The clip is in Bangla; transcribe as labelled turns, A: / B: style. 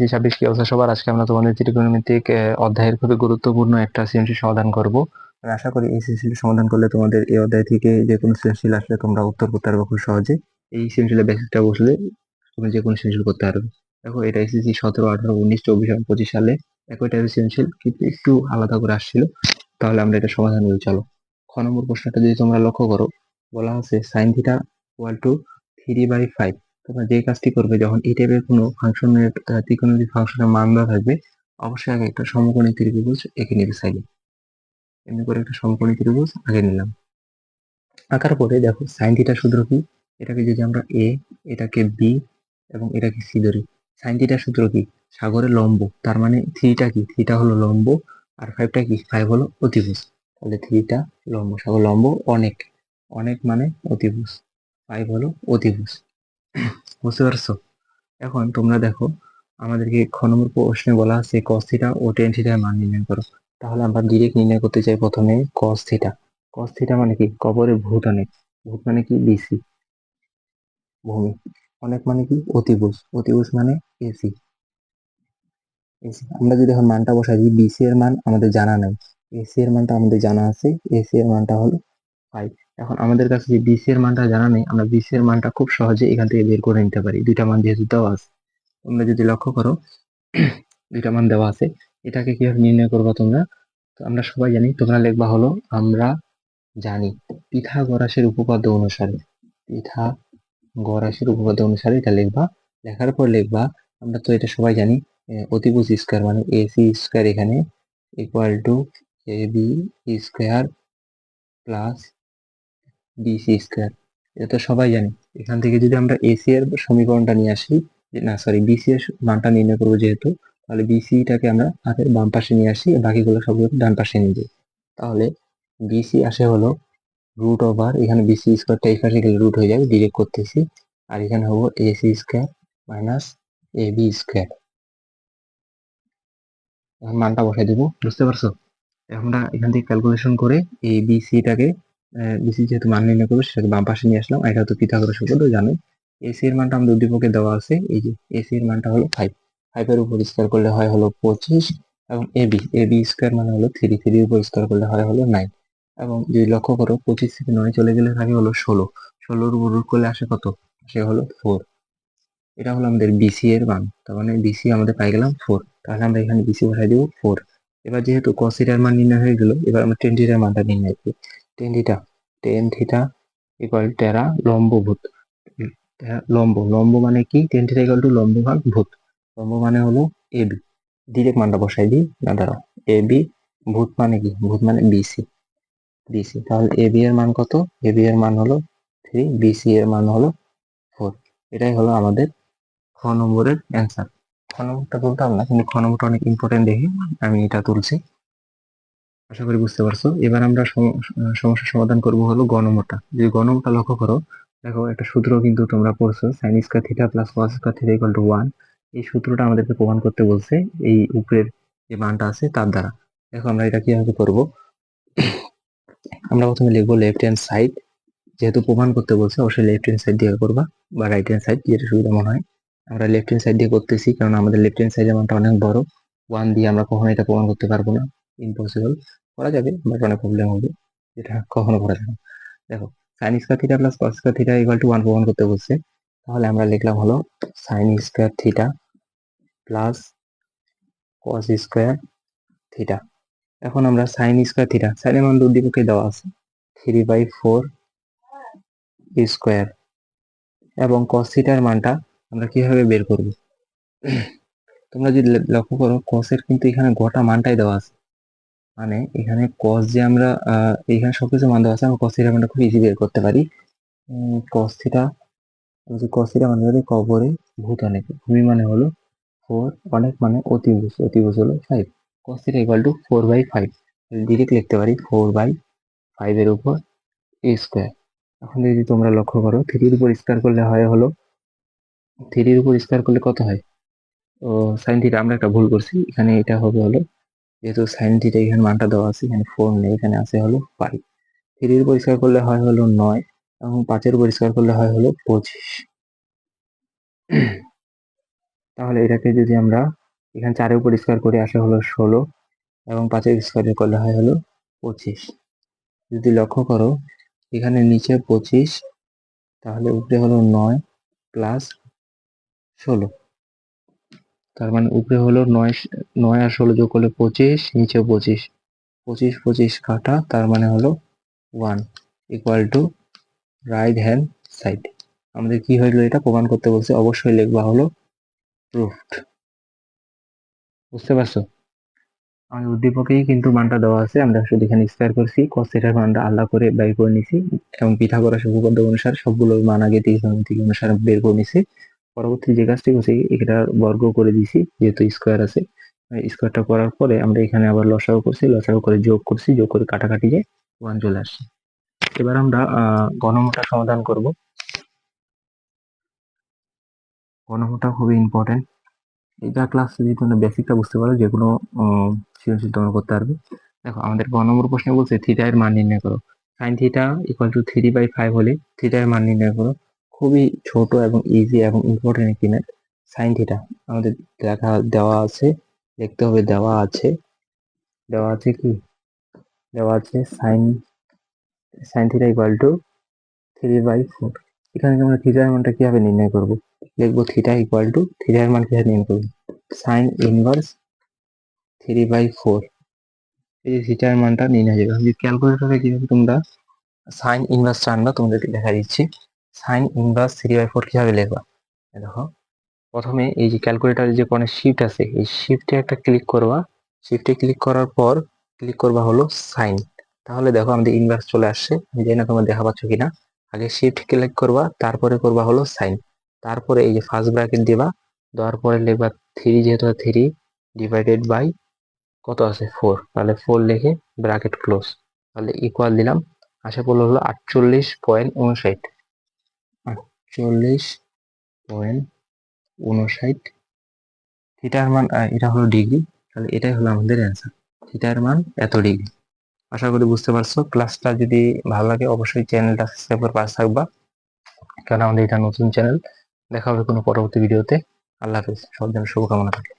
A: এসএসসি 26 কি অবস্থা সবার? আজকে আমরা তোমাদের ত্রিকোণমিতিক অধ্যায়ের খুবই গুরুত্বপূর্ণ একটা সৃজনশীল সমাধান করব। আমি আশা করি এই সৃজনশীল সমাধান করলে তোমাদের এই অধ্যায় থেকে যে কোনো সৃজনশীল আসলে তোমরা উত্তর করতে পারবে খুব সহজে। এই সৃজনশীলের বেসিসটা বসলে তুমি যে কোনো সৃজনশীল করতে পারবে। দেখো, এটা এসএসসি 17, 18, 19, 24 এবং 25 সালে একই টাইপের সৃজনশীল কিন্তু একটু আলাদা করে আসছিল। তাহলে আমরা এটা সমাধান করি, চলো। খ নম্বর প্রশ্নটা যদি তোমরা লক্ষ্য করো, বলা আছে সাইন থিটা ইকুয়াল টু 3/5। তোমরা যে কাজটি করবে যখন এই টাইপের কোনো ফাংশনের ত্রিকোণমিতিক ফাংশনের মান দেওয়া থাকবে, অবশ্যই আগে একটা সমকোণী ত্রিভুজ এঁকে নিবে সাইডে। এমনি করে একটা সমকোণী ত্রিভুজ আগে নিলাম। আঁকার পরে দেখো সাইন থিটার সূত্র কি, এটাকে যদি আমরা এ, এটাকে বি এবং এটাকে সি ধরি, সাইন থিটার সূত্র কি, সাগরের লম্ব, তার মানে থ্রিটা কি, থ্রিটা হলো লম্ব, আর ফাইভটা কি, ফাইভ হলো অতিভুজ। তাহলে থ্রিটা লম্ব, সাগর লম্ব, অনেক, অনেক মানে অতিভুজ, ফাইভ হলো অতিভুজ। বুঝতে পারছো? এখন তোমরা দেখো, আমাদেরকে খ নম্বর প্রশ্নে বলা আছে cos থিটা ও tan থিটার মান নির্ণয় করো। তাহলে আমরা ডিরেক্ট নির্ণয় করতে চাই প্রথমে cos থিটা। cos থিটা মানে কি, কবরের ভূত অনেক, ভূত মানে কি বিসি, ভূমি, অনেক মানে কি অতিভুজ, অতিভুজ মানে এসি, এসি। আমরা যদি এখন মানটা বসাই দিই, বিসি এর মান আমাদের জানা নাই, এসি এর মানটা আমাদের জানা আছে, এসি এর মানটা হলো 5। এখন আমাদের কাছে যে বিসি এর মানটা জানা নেই, আমরা বিসি এর মানটা খুব সহজে এখান থেকে বের করে নিতে পারি, দুইটা মান যেহেতু দেওয়া আছে। তোমরা যদি লক্ষ্য করো, দুইটা মান দেওয়া আছে, এটাকে কিভাবে নির্ণয় করবা তোমরা? তো আমরা সবাই জানি, তোমরা লিখবা হলো আমরা জানি পিথাগোরাসের উপপাদ্য অনুসারে, পিথাগোরাসের উপপাদ্য অনুসারে এটা লিখবা। লেখার পর লিখবা, আমরা তো এটা সবাই জানি, অতিভুজ স্কয়ার মানে এসি স্কয়ার এখানে equal to A B square plus BC square. এটা তো সবাই জানি। এখান থেকে যদি আমরা এসি এর সমীকরণটা নিয়ে আসি, না সরি, বিসি এর মানটা নির্ণয় করবো যেহেতু, তাহলে বিসিটাকে আমরা হাতের বাম পাশে নিয়ে আসি, বাকিগুলো সবগুলো ডান পাশে নিয়ে যাই। তাহলে বিসি আসে হলো রুট ওভার, এখানে বিসি স্কোয়ারটা এই পাশে গেলে রুট হয়ে যাবে, ডিরেক্ট করতেছি, আর এখানে হবো AC square minus A B square. এখন মানটা বসাই দিব, বুঝতে পারছো? আমরা এখান থেকে ক্যালকুলেশন করে এই বিসিটাকে, বিসি যেহেতু মান নির্ণয় করবো সেটাকে বাম পাশে নিয়ে আসলাম, এটা তো পিথাগোরাস উপপাদ্য জানো। এসি এর মানটা আমাদের উদ্দীপকে দেওয়া আছে, এই যে এসি এর মানটা হলো 5, 5 এর উপর স্কয়ার করলে হয় হলো 25, এবং এবি স্কয়ার মানে হলো 3, 3 এর উপর স্কয়ার করলে হয় হলো 9। এবং যদি লক্ষ্য করো 25 থেকে 9 চলে গেলে থাকে হলো 16, 16 এর উপর রুট করলে আসে কত, আসে হলো 4। এটা হলো আমাদের বিসি এর মান, তার মানে বিসি আমাদের পাই গেলাম 4। তাহলে আমরা এখানে বিসি বসাই দিব 4। এবার যেহেতু cos থিটার মান নির্ণয় হয়ে গেল, এবার আমরা tan থিটার মানটা নির্ণয় করি। tan থিটা ইকুয়াল টেরা লম্ব ভূত, লম্ব, লম্ব মানে কি, tan থিটা ইকুয়াল টু লম্ব ভাগ ভূত, লম্ব মানে হলো এবি, ডিরেক্ট মানটা বসাই দিই, না দাঁড়াও, এবি, ভূত মানে কি, ভূত মানে বিসি, বিসি। তাহলে এবি এর মান কত, এবি এর মান হলো 3, বিসি এর মান হলো 4। এটাই হলো আমাদের খ নম্বরের অ্যান্সার। খ নম্বরটা তুলতাম না, কিন্তু খ নম্বরটা অনেক ইম্পর্টেন্ট দেখে আমি এটা তুলছি। আশা করি বুঝতে পারছো। এবার আমরা সমস্যার সমাধান করব হলো গ নম্বরটা। যদি গ নম্বরটা লক্ষ্য করো, দেখো একটা সূত্র কিন্তু তোমরা পড়ছো, sine square theta plus cos square theta equal two 1। এই সূত্রটা আমাদেরকে প্রমাণ করতে বলছে এই উপরের যে মানটা আছে তার দ্বারা। দেখো আমরা এটা কিভাবে করব, আমরা প্রথমে লিখবো লেফট হ্যান্ড সাইড, যেহেতু প্রমাণ করতে বলছে অবশ্যই লেফট হ্যান্ড সাইড দিয়ে করবা, বা রাইট হ্যান্ড সাইড, যেটা সুবিধা মনে হয়। আমরা লেফট হ্যান্ড সাইড দিয়ে করতেছি কারণ আমাদের লেফট হ্যান্ড সাইডের মানটা অনেক বড়, 1 দিয়ে আমরা কখনো এটা প্রমাণ করতে পারবো না, ইম্পসিবল। করা যাবে বাট অনেক প্রবলেম হবে, এটা কখনো করা যাবে না। দেখো, sine square theta plus cos square theta equal two 1 প্রমাণ করতে বলছে। তাহলে আমরা লিখলাম হলো sine square theta plus cos square theta. এখন আমরা সাইন স্কয়ার থিটা, সাইনের মান উদ্দীপকে দেওয়া আছে 3/4 স্কয়ার, এবং cos থিটার মানটা আমরা কিভাবে বের করব? তোমরা যদি লক্ষ্য করো, cos এর কিন্তু এখানে গোটা মানটাই দেওয়া আছে, মানে এখানে cos যে আমরা এখানে সবকিছু মান দেওয়া আছে, আমরা cos থিটার মানটা খুব ইজি বের করতে পারি। cos থিটা, যে cos থিটা মানে হলো কবরে ভূত অনেক, ভূমি মানে হলো 4, অনেক মানে অতিভুজ, অতিভুজ হলো 5, cos theta equal two 4/5। Direct লিখতে পারি 4/5 এর উপর স্কয়ার। এখন যদি তোমরা লক্ষ্য করো, 3 এর উপর স্কয়ার করলে হয় হলো, 3 এর উপর স্কয়ার করলে কত হয়, তো সাইন থিটা আমরা একটা ভুল করছি, এখানে এটা হবে হলো, যেহেতু সাইন থিটা এখানে মানটা দেওয়া আছে, এখানে 4 নেই, এখানে আছে হলো 5। 3 এর পরিষ্কার করলে হয় হলো 9, এবং 5 এর পরিষ্কার করলে হয় হলো 25। তাহলে এটাকে যদি আমরা এখানে 4 এর উপর স্কোয়ার করি আসে হলো 16 এবং 5 এর স্কোয়ার করলে হয় হলো 25। যদি লক্ষ্য করো এখানে নিচে 25, তাহলে উপরে হলো 9 প্লাস 16, তার মানে উপরে হলো 9, 9 আর 16 যোগ করলে 25, নিচে 25, 25 25 কাটা, তার মানে হলো 1 equal to right hand side. আমাদের কি হইলো, এটা প্রমাণ করতে বলছে, অবশ্যই লিখবা হলো প্রুফড। বুঝতে পারছো? আমাদের উদ্দীপকেই কিন্তু মানটা দেওয়া আছে, আমরা শুধু এখানে স্কয়ার করছি, cos থিটার মানটা আলাদা করে বের করে নিছি এবং পিথাগোরাস উপপাদ্য অনুসারে সবগুলোর মান আগে ত্রিকোণমিতি অনুসারে বের করে নিছি। পরবর্তী যে কাজটি করছি এটা বর্গ করে দিছি, যেহেতু স্কয়ার আছে। স্কয়ারটা করার পরে আমরা এখানে আবার লসাগু করছি, লসাগু করে যোগ করছি, যোগ করে কাটাকাটি যে 1 চলে আসছে। এবার আমরা ঘনমূলটা সমাধান করব। ঘনমূলটা খুবই ইম্পর্টেন্ট। এটা ক্লাস যদি তোমরা বেসিকটা বুঝতে পারো, যে কোনো সৃজনশীল তোমরা করতে পারবে। দেখো আমাদের গ নম্বর প্রশ্নে বলছে থিটা এর মান নির্ণয় করো। সাইন থিটা ইকুয়াল টু 3/5 হলে থিটা এর মান নির্ণয় করো। খুবই ছোট এবং ইজি এবং ইম্পর্টেন্ট একটি ম্যাথ। সাইন থিটা আমাদের দেওয়া আছে, লিখতে হবে দেওয়া আছে কি, দেওয়া আছে sine sine theta equal to 3/4। এখানে আমরা থিটার মানটা কিভাবে নির্ণয় করব? লিখবো থিটা ইকুয়াল টু, থিটার মান কিভাবে নির্ণয় করবো, সাইন ইনভার্স 3/4। এই যে থিটার মানটা নির্ণয় হয়ে যাবে। ক্যালকুলেটরে কিভাবে তোমরা সাইন ইনভার্স আনবা তোমাদেরকে দেখা দিচ্ছি। সাইন ইনভার্স 3/4 কিভাবে লিখবা, দেখো প্রথমে এই যে ক্যালকুলেটরে যে কোণে শিফট আছে, এই শিফটে একটা ক্লিক করবা। শিফটে ক্লিক করার পর ক্লিক করবা হলো সাইন। তাহলে দেখো আমাদের ইনভার্স চলে আসছে, আমি জানি না তোমরা দেখা পাচ্ছ কিনা। আগে শিফট ক্লিক করবা, তারপরে করবা হলো সাইন, তারপরে এই যে ফার্স্ট ব্র্যাকেট দিবা, দেওয়ার পরে লিখবা 3, যেহেতু 3 ডিভাইডেড বাই কত আছে 4, তাহলে 4 লিখে ব্র্যাকেট ক্লোজ, তাহলে ইকুয়াল দিলাম। আশা পড়লো হলো 48.59। 48.59 থিটার মান, এটা হলো ডিগ্রি, তাহলে এটাই হলো আমাদের অ্যান্সার। থিটার মান এত ডিগ্রি। আশা করি বুঝতে পারছো। ক্লাসটা যদি ভালো লাগে অবশ্যই চ্যানেলটা সাবস্ক্রাইব করে পাশে থাকবা, কারণ আমাদের এটা নতুন চ্যানেল। দেখা হবে কোনো পরবর্তী ভিডিওতে। আল্লাহ হাফেজ, সবার জন্য শুভকামনা থাকে।